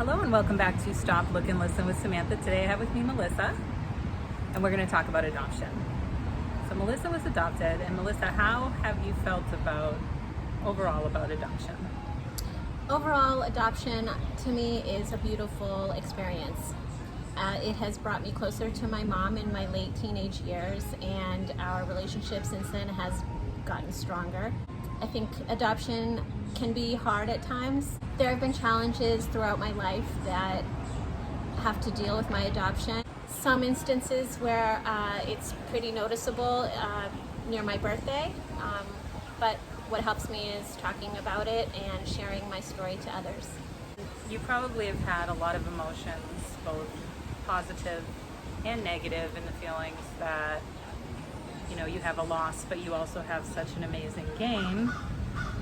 Hello and welcome back to Stop, Look, and Listen with Samantha. Today I have with me Melissa, and we're going to talk about adoption. So Melissa was adopted, and Melissa, how have you felt overall about adoption? Overall, adoption to me is a beautiful experience. It has brought me closer to my mom in my late teenage years, and our relationship since then has gotten stronger. I think adoption can be hard at times. There have been challenges throughout my life that have to deal with my adoption. Some instances where it's pretty noticeable near my birthday, but what helps me is talking about it and sharing my story to others. You probably have had a lot of emotions, both positive and negative, in the feelings that you have a loss, but you also have such an amazing gain.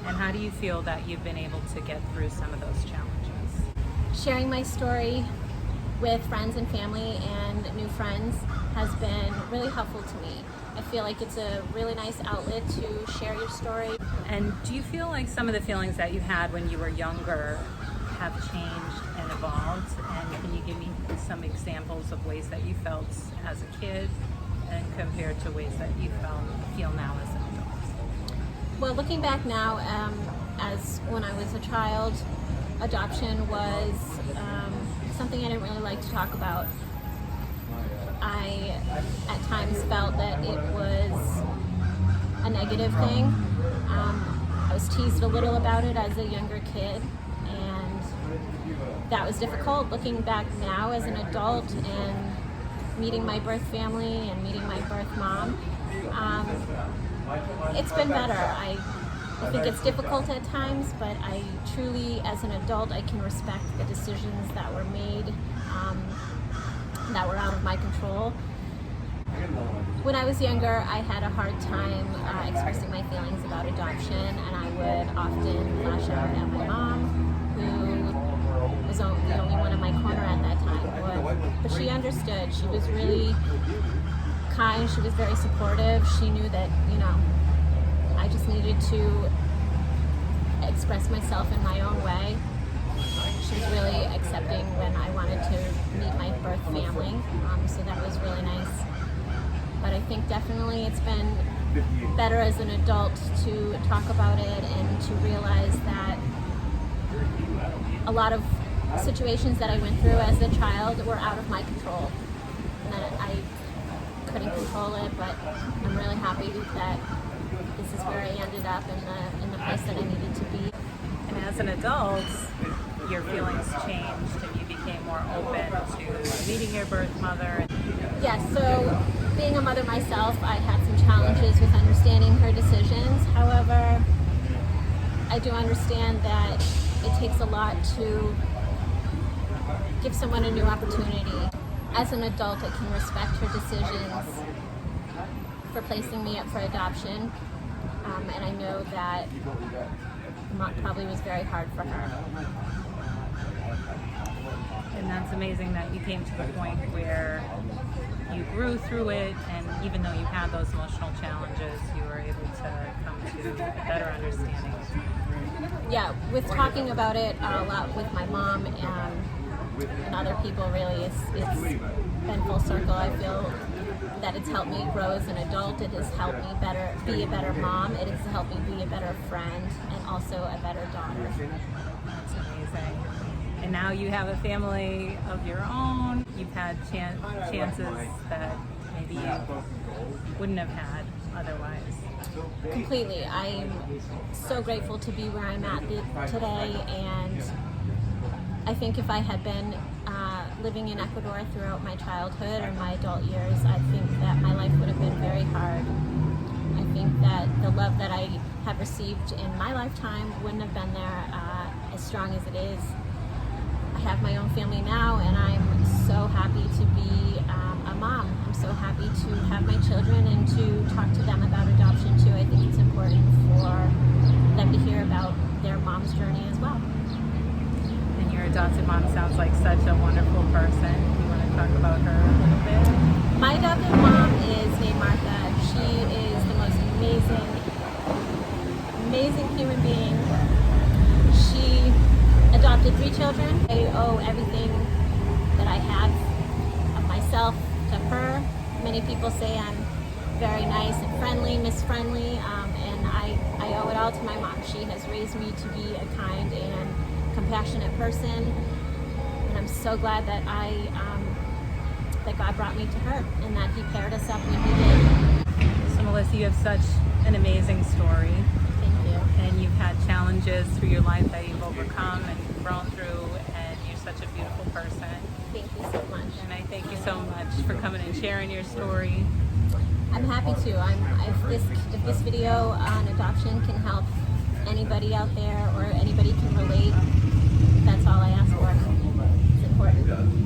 And how do you feel that you've been able to get through some of those challenges? Sharing my story with friends and family and new friends has been really helpful to me. I feel like it's a really nice outlet to share your story. And do you feel like some of the feelings that you had when you were younger have changed and evolved? And can you give me some examples of ways that you felt as a kid and compared to ways that you feel now as an adult? Well, looking back now, as when I was a child, adoption was something I didn't really like to talk about. I at times felt that it was a negative thing. I was teased a little about it as a younger kid, and that was difficult. Looking back now as an adult and meeting my birth family and meeting my birth mom, it's been better. I think it's difficult at times, but I truly, as an adult, I can respect the decisions that were made that were out of my control. When I was younger, I had a hard time expressing my feelings about adoption, and I would often lash out at my mom, who was the only one in my corner at that time. But she understood. She was really kind. She was very supportive. She knew that, I just needed to express myself in my own way. She was really accepting when I wanted to meet my birth family, so that was really nice. But I think definitely it's been better as an adult to talk about it and to realize that a lot of situations that I went through as a child were out of my control, and that I couldn't control it. But I'm really happy that this is where I ended up in the place that I needed to be. And as an adult, your feelings changed and you became more open to meeting your birth mother. Yes, so being a mother myself, I had some challenges with understanding her decisions. However, I do understand that it takes a lot to give someone a new opportunity. As an adult, I can respect her decisions for placing me up for adoption, and I know that it probably was very hard for her. And that's amazing that you came to the point where you grew through it, and even though you had those emotional challenges, you were able to come to a better understanding. Yeah, with talking about it a lot with my mom and other people, really, it's been full circle. I feel that it's helped me grow as an adult. It has helped me be a better mom. It has helped me be a better friend and also a better daughter. That's amazing. And now you have a family of your own. You've had chances that maybe you wouldn't have had otherwise. Completely. I'm so grateful to be where I'm at today, and I think if I had been living in Ecuador throughout my childhood or my adult years, I think that my life would have been very hard. I think that the love that I have received in my lifetime wouldn't have been there as strong as it is. I have my own family now, and I'm so happy to be a mom. I'm so happy to have my children and to talk to them about adoption too. I think it's important for them to hear about their mom's journey as well. And your adopted mom sounds like such a wonderful person. Do you want to talk about her a little bit? My adopted mom is named Martha. She is the most amazing human being. She adopted 3 children. I owe everything many people say I'm very nice and friendly, Miss Friendly, and I owe it all to my mom. She has raised me to be a kind and compassionate person, and I'm so glad that that God brought me to her and that He paired us up when He did. So Melissa, you have such an amazing story, Thank you. and you've had challenges through your life that you've overcome and grown through, and you're such a beautiful person. Thank you so much. And I thank you so much for coming and sharing your story. I'm happy to. If this video on adoption can help anybody out there or anybody can relate, that's all I ask for. It's important.